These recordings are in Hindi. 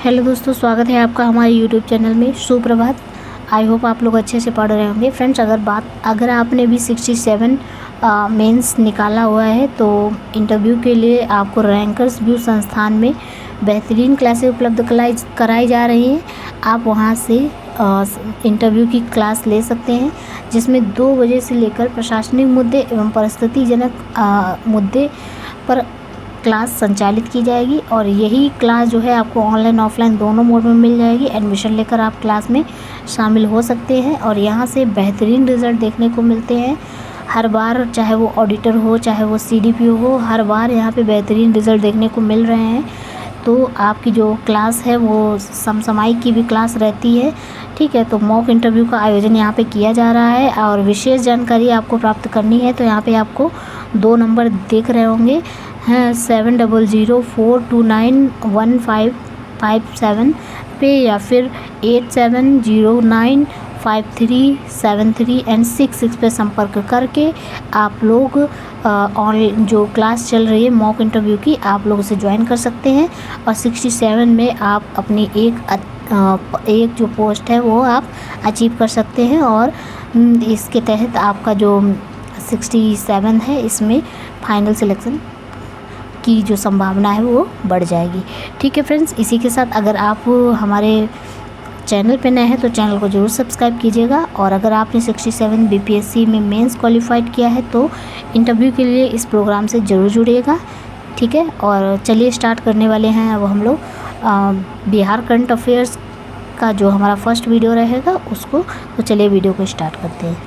हेलो दोस्तों, स्वागत है आपका हमारे यूट्यूब चैनल में। सुप्रभात। आई होप आप लोग अच्छे से पढ़ रहे होंगे। फ्रेंड्स, अगर आपने भी 67 मेंस निकाला हुआ है तो इंटरव्यू के लिए आपको रैंकर्स व्यू संस्थान में बेहतरीन क्लासेस उपलब्ध कराई जा रही हैं। आप वहां से इंटरव्यू की क्लास ले सकते हैं, जिसमें 2 बजे से लेकर प्रशासनिक मुद्दे एवं परिस्थितिजनक मुद्दे पर क्लास संचालित की जाएगी। और यही क्लास जो है आपको ऑनलाइन ऑफलाइन दोनों मोड में मिल जाएगी। एडमिशन लेकर आप क्लास में शामिल हो सकते हैं और यहाँ से बेहतरीन रिज़ल्ट देखने को मिलते हैं हर बार, चाहे वो ऑडिटर हो चाहे वो CDPO हो, हर बार यहाँ पे बेहतरीन रिज़ल्ट देखने को मिल रहे हैं। तो आपकी जो क्लास है वो समसामयिक की भी क्लास रहती है, ठीक है। तो मॉक इंटरव्यू का आयोजन यहाँ पे किया जा रहा है और विशेष जानकारी आपको प्राप्त करनी है तो यहाँ पे आपको 2 नंबर देख रहे होंगे हैं 7004291557 पे या फिर 87095373 एंड 66 पे संपर्क करके आप लोग ऑनलाइन जो क्लास चल रही है मॉक इंटरव्यू की, आप लोग उसे ज्वाइन कर सकते हैं। और 67 में आप अपनी एक जो पोस्ट है वो आप अचीव कर सकते हैं और इसके तहत आपका जो 67 है इसमें फाइनल सिलेक्शन की जो संभावना है वो बढ़ जाएगी, ठीक है फ्रेंड्स। इसी के साथ अगर आप हमारे चैनल पे नए हैं तो चैनल को ज़रूर सब्सक्राइब कीजिएगा। और अगर आपने 67 BPSC में मेंस क्वालिफाइड किया है तो इंटरव्यू के लिए इस प्रोग्राम से ज़रूर जुड़िएगा, ठीक है। और चलिए स्टार्ट करने वाले हैं अब हम लोग बिहार करंट अफेयर्स का जो हमारा फर्स्ट वीडियो रहेगा उसको। तो चलिए वीडियो को स्टार्ट करते हैं।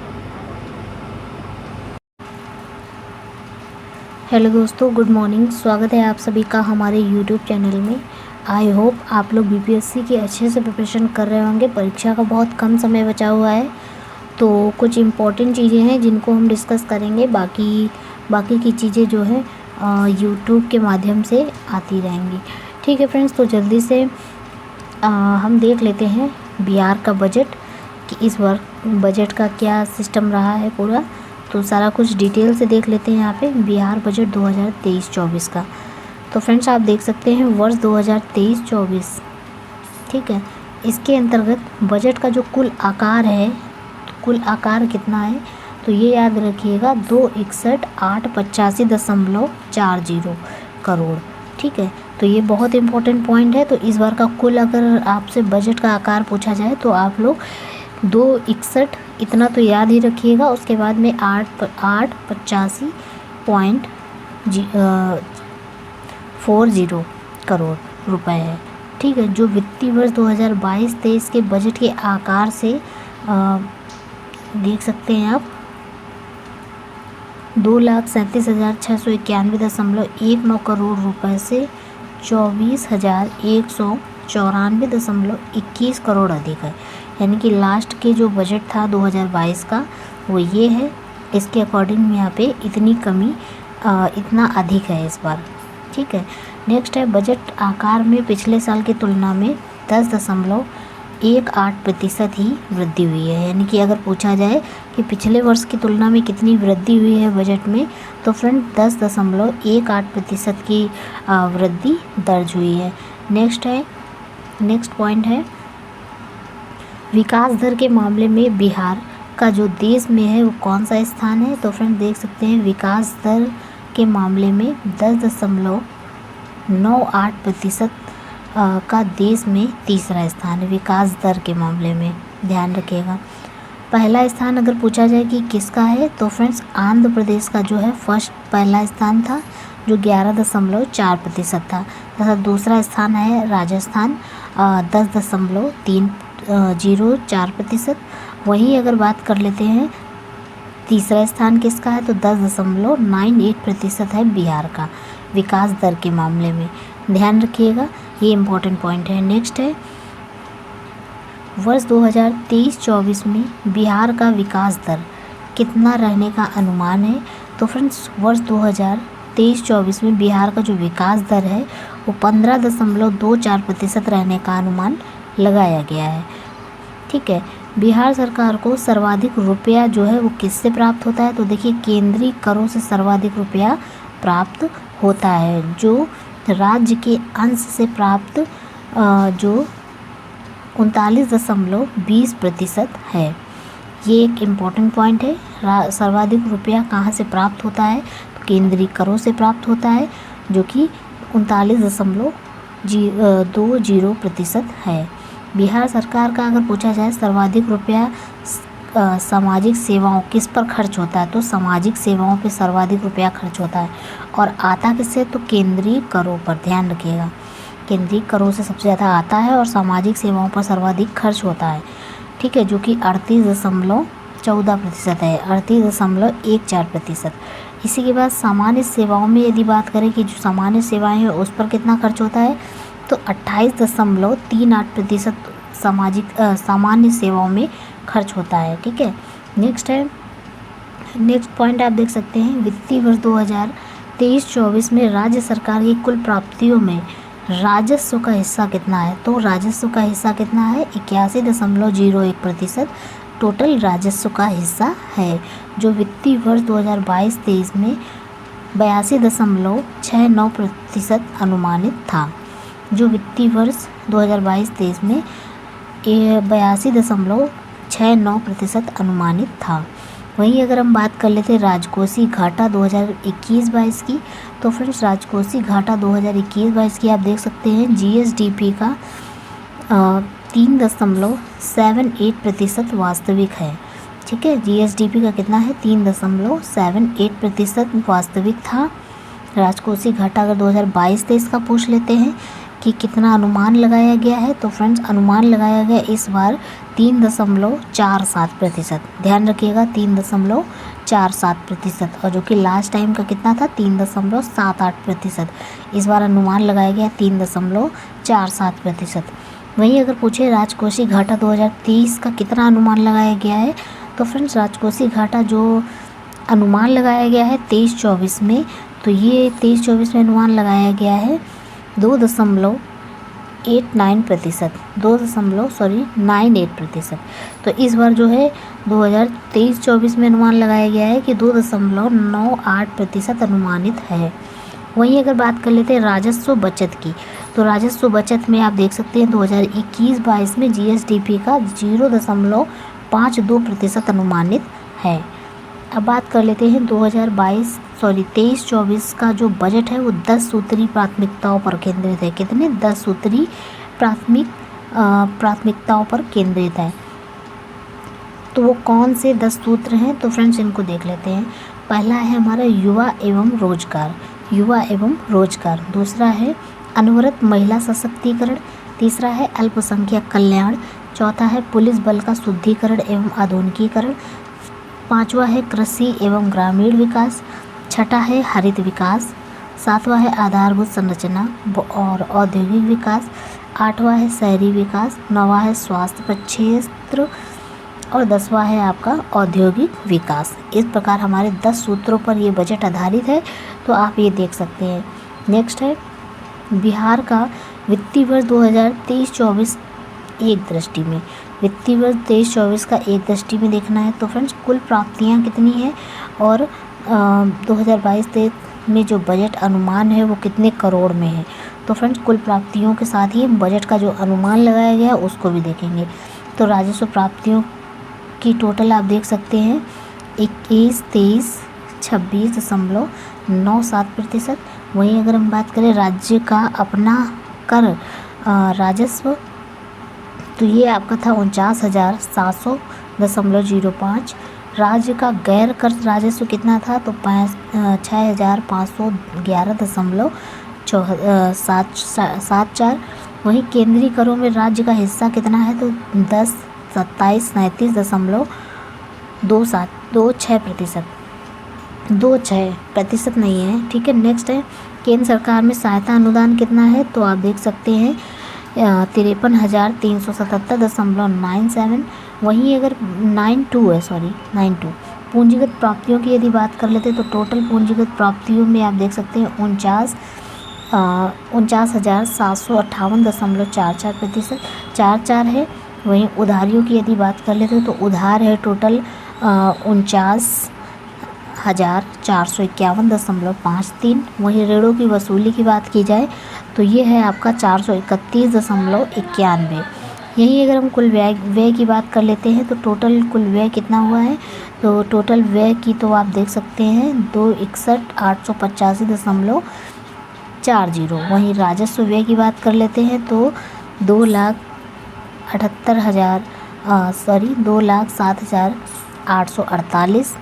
हेलो दोस्तों, गुड मॉर्निंग। स्वागत है आप सभी का हमारे यूट्यूब चैनल में। आई होप आप लोग BPSC की अच्छे से प्रिपरेशन कर रहे होंगे। परीक्षा का बहुत कम समय बचा हुआ है तो कुछ इम्पॉर्टेंट चीज़ें हैं जिनको हम डिस्कस करेंगे। बाकी की चीज़ें जो है यूट्यूब के माध्यम से आती रहेंगी, ठीक है फ्रेंड्स। तो जल्दी से हम देख लेते हैं बिहार का बजट कि इस बार बजट का क्या सिस्टम रहा है पूरा। तो सारा कुछ डिटेल से देख लेते हैं यहाँ पे बिहार बजट 2023-24 का। तो फ्रेंड्स, आप देख सकते हैं वर्ष 2023-24, ठीक है। इसके अंतर्गत बजट का जो कुल आकार है, कुल आकार कितना है तो ये याद रखिएगा 261,885.40 करोड़, ठीक है। तो ये बहुत इंपॉर्टेंट पॉइंट है। तो इस बार का कुल अगर आपसे बजट का आकार पूछा जाए तो आप लोग 261 इतना तो याद ही रखिएगा। उसके बाद में 885.40 करोड़ रुपए है, ठीक है। जो वित्तीय वर्ष 2022-23 के बजट के आकार से देख सकते हैं आप 2,37,691.19 करोड़ रुपए से 24,194.21 करोड़ अधिक है। यानी कि लास्ट के जो बजट था 2022 का वो ये है। इसके अकॉर्डिंग यहाँ पे इतनी कमी इतना अधिक है इस बार, ठीक है। नेक्स्ट है बजट आकार में पिछले साल की तुलना में 10.18% ही वृद्धि हुई है। यानी कि अगर पूछा जाए कि पिछले वर्ष की तुलना में कितनी वृद्धि हुई है बजट में तो फ्रेंड 10.18% की वृद्धि दर्ज हुई है। नेक्स्ट पॉइंट है विकास दर के मामले में बिहार का जो देश में है वो कौन सा स्थान है। तो फ्रेंड देख सकते हैं विकास दर के मामले में 10.98% का देश में तीसरा स्थान है विकास दर के मामले में, ध्यान रखिएगा। पहला स्थान अगर पूछा जाए कि किसका है तो फ्रेंड्स आंध्र प्रदेश का जो है पहला स्थान था जो 11.4% था, तथा दूसरा स्थान है राजस्थान 10.304%। वहीं अगर बात कर लेते हैं तीसरा स्थान किसका है तो 10.98% है बिहार का विकास दर के मामले में, ध्यान रखिएगा, ये इम्पोर्टेंट पॉइंट है। नेक्स्ट है वर्ष 2023-24 में बिहार का विकास दर कितना रहने का अनुमान है। तो फ्रेंड्स वर्ष 2023-24 में बिहार का जो विकास दर है वो 15.24% रहने का अनुमान लगाया गया है, ठीक है। बिहार सरकार को सर्वाधिक रुपया जो है वो किससे प्राप्त होता है तो देखिए केंद्रीय करों से सर्वाधिक रुपया प्राप्त होता है। जो राज्य के अंश से प्राप्त जो 39.20% है। ये एक इम्पॉर्टेंट पॉइंट है। सर्वाधिक रुपया कहाँ से प्राप्त होता है? तो केंद्रीय करों से प्राप्त होता है, जो कि 39.20% है। बिहार सरकार का अगर पूछा जाए सर्वाधिक रुपया सामाजिक सेवाओं किस पर खर्च होता है, तो सामाजिक सेवाओं पे सर्वाधिक रुपया खर्च होता है। और आता किससे? तो केंद्रीय करों पर। ध्यान रखिएगा, केंद्रीय करों से सबसे ज़्यादा आता है और सामाजिक सेवाओं पर सर्वाधिक खर्च होता है। ठीक है, जो कि 38.14% है, 38.14%। इसी के बाद सामान्य सेवाओं में यदि बात करें कि जो सामान्य सेवाएं हैं उस पर कितना खर्च होता है, तो 28.38% सामान्य सेवाओं में खर्च होता है। ठीक है, नेक्स्ट पॉइंट आप देख सकते हैं, वित्तीय वर्ष 2023-24 में राज्य सरकार की कुल प्राप्तियों में राजस्व का हिस्सा कितना है? तो राजस्व का हिस्सा कितना है? 81.01% टोटल राजस्व का हिस्सा है, जो वित्तीय वर्ष 2022-23 में 82.69% अनुमानित था। जो वित्तीय वर्ष 2022-23 में 82.69% अनुमानित था। वहीं अगर हम बात कर लेते हैं राजकोषीय घाटा 2021-22 की, तो फ्रेंड्स राजकोषीय घाटा 2021-22 की आप देख सकते हैं जीएसडीपी का 3.78% वास्तविक है। ठीक है, जीएसडीपी का कितना है? 3.78% वास्तविक था। राजकोषीय घाटा अगर 2022-23 का पूछ लेते हैं कि कितना अनुमान लगाया गया है, तो फ्रेंड्स अनुमान लगाया गया इस बार 3.47%। ध्यान रखिएगा, 3.48%, और जो कि लास्ट टाइम का कितना था? 3.78%। इस बार अनुमान लगाया गया 3.47%। वहीं अगर पूछे राजकोषीय घाटा 2023 का कितना अनुमान लगाया गया है, तो फ्रेंड्स राजकोषीय घाटा जो अनुमान लगाया गया है 23-24 में, तो ये 23-24 में अनुमान लगाया गया है 2.98%। तो इस बार जो है 2023-24 में अनुमान लगाया गया है कि 2.98% अनुमानित है। वहीं अगर बात कर लेते हैं राजस्व बचत की, तो राजस्व बचत में आप देख सकते हैं 2021-22 में जीएसडीपी का 0.52% अनुमानित है। अब बात कर लेते हैं 23-24 का जो बजट है वो 10 सूत्री प्राथमिकताओं पर केंद्रित है। कितने? 10 सूत्री प्राथमिकताओं पर केंद्रित है। तो वो कौन से 10 सूत्र हैं? तो फ्रेंड्स इनको देख लेते हैं। पहला है हमारा युवा एवं रोजगार। दूसरा है अनवरत महिला सशक्तिकरण। तीसरा है अल्पसंख्यक कल्याण। चौथा है पुलिस बल का शुद्धिकरण एवं आधुनिकीकरण। पांचवा है कृषि एवं ग्रामीण विकास। छठा है हरित विकास। सातवां है आधारभूत संरचना और औद्योगिक विकास। आठवां है शहरी विकास। नौवां है स्वास्थ्य प्रक्षेत्र और 10वां है आपका औद्योगिक विकास। इस प्रकार हमारे 10 सूत्रों पर ये बजट आधारित है, तो आप ये देख सकते हैं। नेक्स्ट है बिहार का वित्तीय वर्ष 2023-24 एक दृष्टि में। वित्तीय वर्ष 23-24 का एक दृष्टि में देखना है तो फ्रेंड्स कुल प्राप्तियां कितनी हैं और 2022-23 में जो बजट अनुमान है वो कितने करोड़ में है। तो फ्रेंड्स कुल प्राप्तियों के साथ ही बजट का जो अनुमान लगाया गया है उसको भी देखेंगे। तो राजस्व प्राप्तियों की टोटल आप देख सकते हैं 26% वहीं अगर हम बात करें राज्य का अपना कर राजस्व तो ये आपका था 49,700.05। राज्य का गैर कर राजस्व कितना था तो 6,511.74। वहीं केंद्रीय करों में राज्य का हिस्सा कितना है तो 27 नहीं है। ठीक है, नेक्स्ट है केंद्र सरकार में सहायता अनुदान कितना है तो आप देख सकते हैं 53,377.97। वहीं अगर 92 पूंजीगत प्राप्तियों की यदि बात कर लेते हैं तो टोटल पूंजीगत प्राप्तियों में आप देख सकते हैं 49,758.44% है। वहीं उधारियों की यदि बात कर लेते हैं तो उधार है टोटल 4,451.53। वहीं ऋणों की वसूली की बात की जाए तो ये है आपका 431.91। यही अगर हम कुल व्यय की बात कर लेते हैं तो टोटल कुल व्यय कितना हुआ है, तो टोटल व्यय की तो आप देख सकते हैं 261,885.40। वहीं राजस्व व्यय की बात कर लेते हैं तो 2,07,848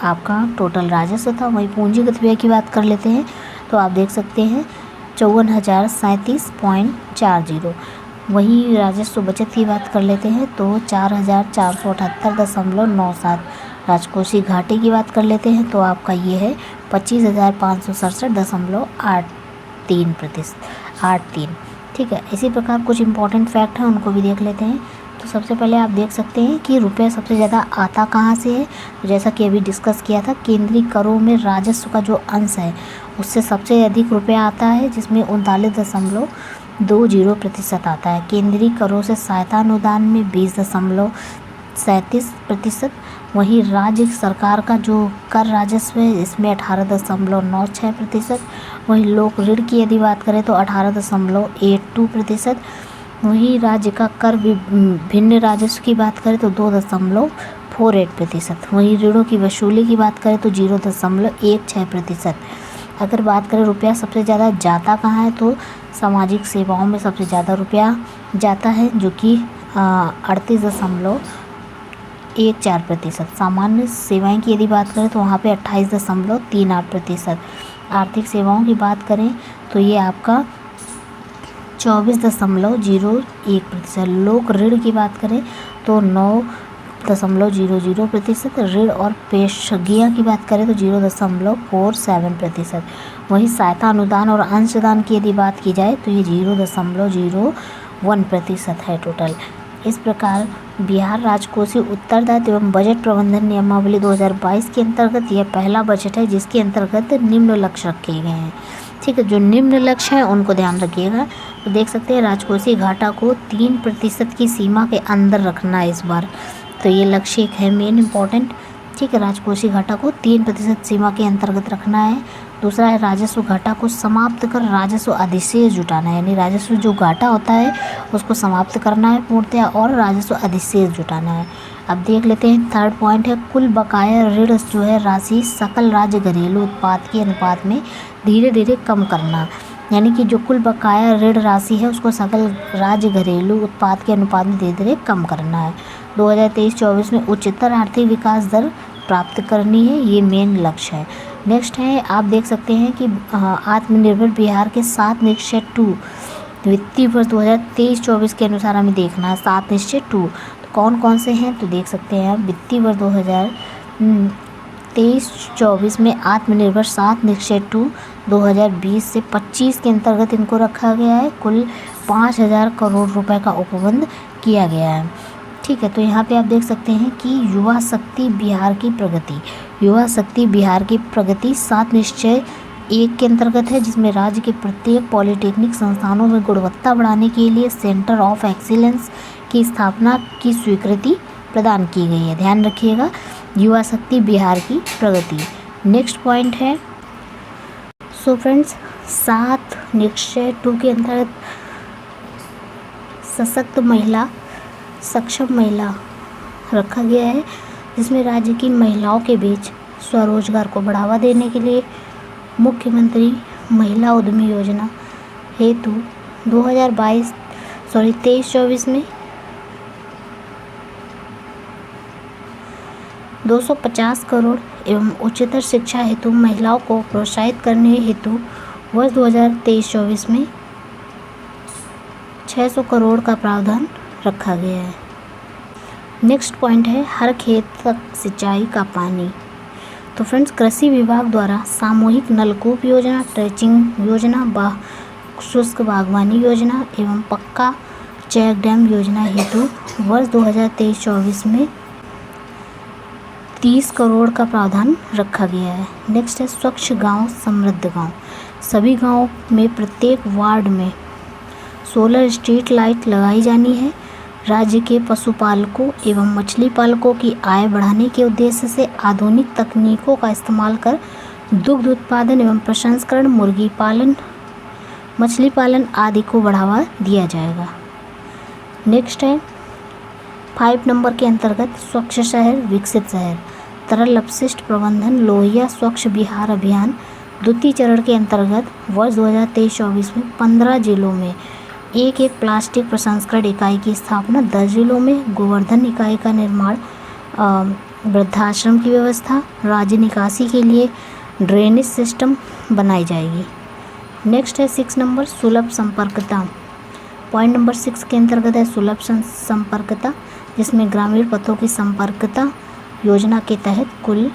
आपका टोटल राजस्व था। वहीं पूंजीगत व्यय की बात कर लेते हैं तो आप देख सकते हैं 54,037.40। वहीं राजस्व बचत की बात कर लेते हैं तो 4,478.97। राजकोषीय घाटे की बात कर लेते हैं तो आपका ये है 25,567.83%। ठीक है, इसी प्रकार कुछ इंपॉर्टेंट फैक्ट हैं, उनको भी देख लेते हैं। तो सबसे पहले आप देख सकते हैं कि रुपया सबसे ज़्यादा आता कहाँ से है। तो जैसा कि अभी डिस्कस किया था, केंद्रीय करों में राजस्व का जो अंश है उससे सबसे अधिक रुपया आता है, जिसमें 39.20% आता है। केंद्रीय करों से सहायता अनुदान में 20.37%। वहीं राज्य सरकार का जो कर राजस्व है इसमें 18.96%। वहीं लोक ऋण की यदि बात करें तो 18.82%। वहीं राज्य का कर भिन्न राजस्व की बात करें तो 2.48%। वहीं ऋणों की वसूली की बात करें तो 0.16%। अगर बात करें रुपया सबसे ज़्यादा जाता कहाँ है तो सामाजिक सेवाओं में सबसे ज़्यादा रुपया जाता है, जो कि 38.14%। सामान्य सेवाएं की यदि बात करें तो वहाँ पे 28.38%। आर्थिक सेवाओं की बात करें तो ये आपका 24.01%। लोक ऋण की बात करें तो 9.00%। ऋण और पेशगियाँ की बात करें तो 0.47%। वहीं सहायता अनुदान और अंशदान की यदि बात की जाए तो ये 0.01% है टोटल। इस प्रकार बिहार राजकोषीय उत्तरदायित्व एवं बजट प्रबंधन नियमावली 2022 के अंतर्गत यह पहला बजट है जिसके अंतर्गत निम्न लक्ष्य रखे गए हैं। ठीक है, जो निम्न लक्ष्य हैं उनको ध्यान रखिएगा। तो देख सकते हैं राजकोषीय घाटा को 3% की सीमा के अंदर रखना है इस बार, तो ये लक्ष्य एक है मेन इम्पॉर्टेंट। ठीक है, राजकोषीय घाटा को 3% सीमा के अंतर्गत रखना है। दूसरा है राजस्व घाटा को समाप्त कर राजस्व अधिशेष जुटाना है, यानी राजस्व जो घाटा होता है उसको समाप्त करना है पूर्णतया और राजस्व अधिशेष जुटाना है। अब देख लेते हैं थर्ड पॉइंट है कुल बकाया ऋण जो है राशि सकल राज्य घरेलू उत्पाद के अनुपात में धीरे धीरे कम करना, यानी कि जो कुल बकाया ऋण राशि है उसको सकल राज्य घरेलू उत्पाद के अनुपात में धीरे धीरे कम करना है। 2023-24 में उच्चतर आर्थिक विकास दर प्राप्त करनी है, ये मेन लक्ष्य है। नेक्स्ट है आप देख सकते हैं कि आत्मनिर्भर बिहार के 7 निश्चय 2 वित्तीय वर्ष 2023-24 के अनुसार हमें देखना है 7 निश्चय 2 तो कौन कौन से हैं, तो देख सकते हैं आप वित्तीय वर्ष 2023-24 में आत्मनिर्भर 7 निश्चय 2 2020 से 25 के अंतर्गत इनको रखा गया है। कुल 5,000 करोड़ रुपए का उपबंध किया गया है। ठीक है, तो यहाँ पे आप देख सकते हैं कि युवा शक्ति बिहार की प्रगति, युवा शक्ति बिहार की प्रगति 7 निश्चय 1 के अंतर्गत है, जिसमें राज्य के प्रत्येक पॉलिटेक्निक संस्थानों में गुणवत्ता बढ़ाने के लिए सेंटर ऑफ एक्सीलेंस की स्थापना की स्वीकृति प्रदान की गई है। ध्यान रखिएगा, युवा शक्ति बिहार की प्रगति। नेक्स्ट पॉइंट है सो फ्रेंड्स 7 निश्चय 2 के अंतर्गत सशक्त महिला सक्षम महिला रखा गया है, जिसमें राज्य की महिलाओं के बीच स्वरोजगार को बढ़ावा देने के लिए मुख्यमंत्री महिला उद्यमी योजना हेतु 23-24 में 250 करोड़ एवं उच्चतर शिक्षा हेतु महिलाओं को प्रोत्साहित करने हेतु वर्ष 2023-24 में 600 करोड़ का प्रावधान रखा गया है। नेक्स्ट पॉइंट है हर खेत तक सिंचाई का पानी। तो फ्रेंड्स कृषि विभाग द्वारा सामूहिक नलकूप योजना, ट्रेचिंग योजना, शुष्क बागवानी योजना एवं पक्का चेक डैम योजना हेतु वर्ष 2023-24 में 30 करोड़ का प्रावधान रखा गया है। नेक्स्ट है स्वच्छ गांव समृद्ध गांव। सभी गांवों में प्रत्येक वार्ड में सोलर स्ट्रीट लाइट लगाई जानी है। राज्य के पशुपालकों एवं मछली पालकों की आय बढ़ाने के उद्देश्य से आधुनिक तकनीकों का इस्तेमाल कर दुग्ध उत्पादन एवं प्रसंस्करण, मुर्गी पालन, मछली पालन आदि को बढ़ावा दिया जाएगा। नेक्स्ट है 5 नंबर के अंतर्गत स्वच्छ शहर विकसित शहर, तरल अपशिष्ट प्रबंधन, लोहिया स्वच्छ बिहार अभियान द्वितीय चरण के अंतर्गत वर्ष 2023-24 में 15 जिलों में एक प्लास्टिक प्रसंस्करण इकाई की स्थापना, 10 जिलों में गोवर्धन इकाई का निर्माण, वृद्धाश्रम की व्यवस्था, राज्य निकासी के लिए ड्रेनेज सिस्टम बनाई जाएगी। नेक्स्ट है 6 नंबर सुलभ संपर्कता। पॉइंट नंबर 6 के अंतर्गत है सुलभ संपर्कता, जिसमें ग्रामीण पथों की संपर्कता योजना के तहत कुल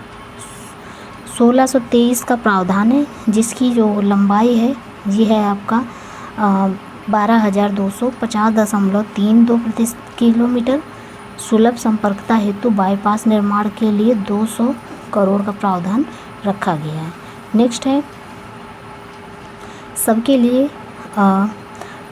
1623 का प्रावधान है, जिसकी जो लंबाई है ये है आपका 12,250.32 किलोमीटर। सुलभ संपर्कता हेतु बाईपास निर्माण के लिए 200 करोड़ का प्रावधान रखा गया है। नेक्स्ट है सबके लिए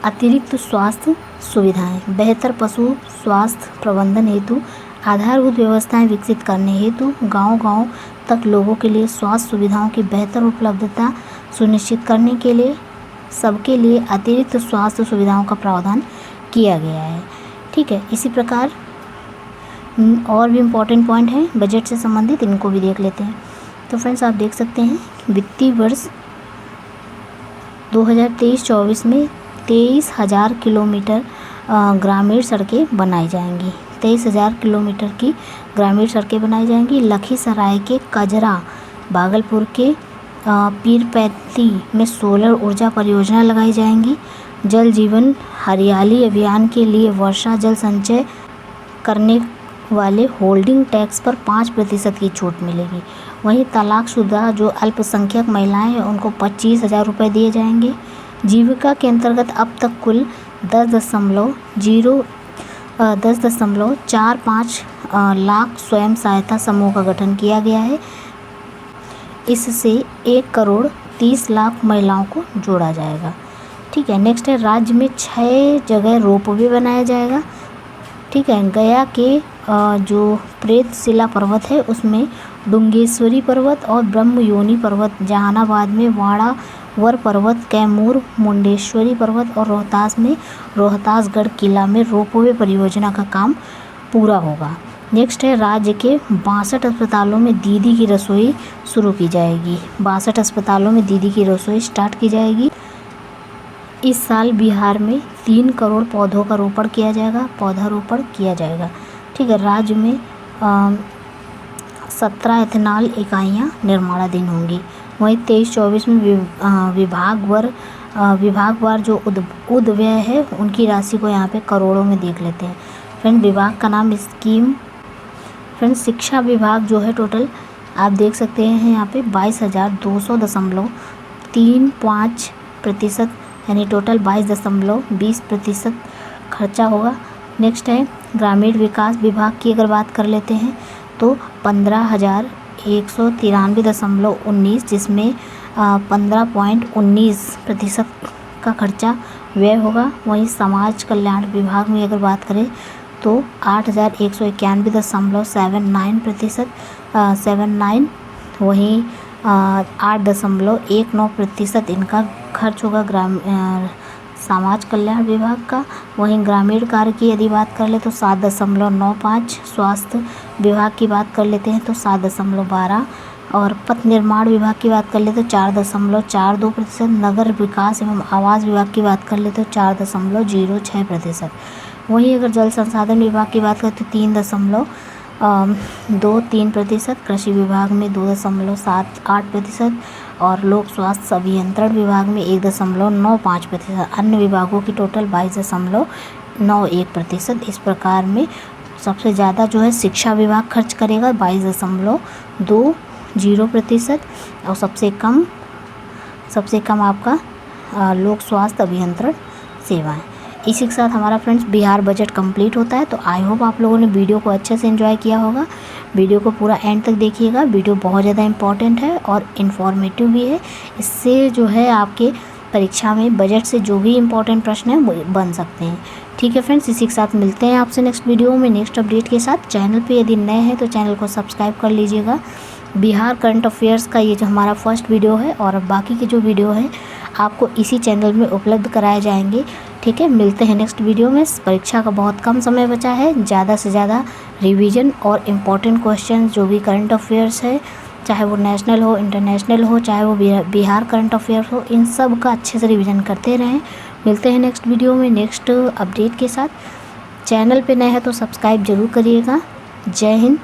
अतिरिक्त स्वास्थ्य सुविधाएं, बेहतर पशु स्वास्थ्य प्रबंधन हेतु आधारभूत व्यवस्थाएं विकसित करने हेतु गांव-गांव तक लोगों के लिए स्वास्थ्य सुविधाओं की बेहतर उपलब्धता सुनिश्चित करने के लिए सबके लिए अतिरिक्त स्वास्थ्य सुविधाओं का प्रावधान किया गया है। ठीक है, इसी प्रकार और भी इम्पोर्टेंट पॉइंट हैं बजट से संबंधित, इनको भी देख लेते हैं। तो फ्रेंड्स आप देख सकते हैं वित्तीय वर्ष 2023-24 में 23,000 किलोमीटर ग्रामीण सड़कें बनाई जाएंगी। 23,000 किलोमीटर की ग्रामीण सड़कें बनाई जाएंगी। लखीसराय के कजरा, भागलपुर के पीरपैंती में सोलर ऊर्जा परियोजना लगाई जाएंगी। जल जीवन हरियाली अभियान के लिए वर्षा जल संचय करने वाले होल्डिंग टैक्स पर 5% की छूट मिलेगी। वहीं तलाकशुदा जो अल्पसंख्यक महिलाएं हैं उनको 25,000 रुपये दिए जाएंगे। जीविका के अंतर्गत अब तक कुल 10.45 लाख स्वयं सहायता समूह का गठन किया गया है। इससे 1,30 लाख महिलाओं को जोड़ा जाएगा। ठीक है, नेक्स्ट है राज्य में 6 जगह रोपवे बनाया जाएगा। ठीक है, गया के जो प्रेतशिला पर्वत है उसमें डुंगेश्वरी पर्वत और ब्रह्मयोनी पर्वत, जहानाबाद में वाड़ावर पर्वत, कैमूर मुंडेश्वरी पर्वत और रोहतास में रोहतासगढ़ किला में रोपवे परियोजना का काम पूरा होगा। नेक्स्ट है राज्य के 62 अस्पतालों में दीदी की रसोई शुरू की जाएगी। 62 अस्पतालों में दीदी की रसोई स्टार्ट की जाएगी। इस साल बिहार में 3 करोड़ पौधों का रोपण किया जाएगा, पौधारोपण किया जाएगा। ठीक है, राज्य में 17 एथेनॉल इकाइयाँ निर्माणाधीन होंगी। वहीं 23-24 में विभागवार जो उद्व्यय है उनकी राशि को यहाँ पे करोड़ों में देख लेते हैं। फ्रेंड विभाग का नाम स्कीम, फ्रेंड शिक्षा विभाग जो है टोटल आप देख सकते हैं यहाँ पे 22,200.35% यानी टोटल 22.20% खर्चा होगा। नेक्स्ट है ग्रामीण विकास विभाग की अगर बात कर लेते हैं तो 15,193.19, जिसमें 15.19% का खर्चा व्यय होगा। वहीं समाज कल्याण विभाग में अगर बात करें तो 8,191.79%, वहीं 8.19% इनका खर्च होगा समाज कल्याण विभाग का। वहीं ग्रामीण कार्य की यदि बात कर ले तो 7.95, स्वास्थ्य विभाग की बात कर लेते हैं तो 7.12 और पथ निर्माण विभाग की बात कर ले तो 4.42%, नगर विकास एवं आवास विभाग की बात कर ले तो 4.06%। वहीं अगर जल संसाधन विभाग की बात करें तो 3.23%, कृषि विभाग में 2.78% और लोक स्वास्थ्य अभियंत्रण विभाग में 1.95%। अन्य विभागों की टोटल 22.91%। इस प्रकार में सबसे ज़्यादा जो है शिक्षा विभाग खर्च करेगा 22.20% और सबसे कम आपका लोक स्वास्थ्य अभियंत्रण सेवाएं। इसी के साथ हमारा फ्रेंड्स बिहार बजट कंप्लीट होता है। तो आई होप आप लोगों ने वीडियो को अच्छे से एंजॉय किया होगा। वीडियो को पूरा एंड तक देखिएगा, वीडियो बहुत ज़्यादा इम्पॉर्टेंट है और इन्फॉर्मेटिव भी है। इससे जो है आपके परीक्षा में बजट से जो भी इम्पोर्टेंट प्रश्न हैं वो बन सकते हैं। ठीक है फ्रेंड्स, इसी के साथ मिलते हैं आपसे नेक्स्ट वीडियो में नेक्स्ट अपडेट के साथ। चैनल पे यदि नए हैं तो चैनल को सब्सक्राइब कर लीजिएगा। बिहार करंट अफेयर्स का ये जो हमारा फर्स्ट वीडियो है और बाकी के जो वीडियो है आपको इसी चैनल में उपलब्ध कराए जाएंगे। ठीक है, मिलते हैं नेक्स्ट वीडियो में। परीक्षा का बहुत कम समय बचा है, ज़्यादा से ज़्यादा रिवीजन और इम्पोर्टेंट क्वेश्चन जो भी करंट अफेयर्स है, चाहे वो नेशनल हो, इंटरनेशनल हो, चाहे वो बिहार करंट अफेयर्स हो, इन सब का अच्छे से रिवीजन करते रहें। मिलते हैं नेक्स्ट वीडियो में नेक्स्ट अपडेट के साथ। चैनल पे नए हैं तो सब्सक्राइब जरूर करिएगा। जय हिंद,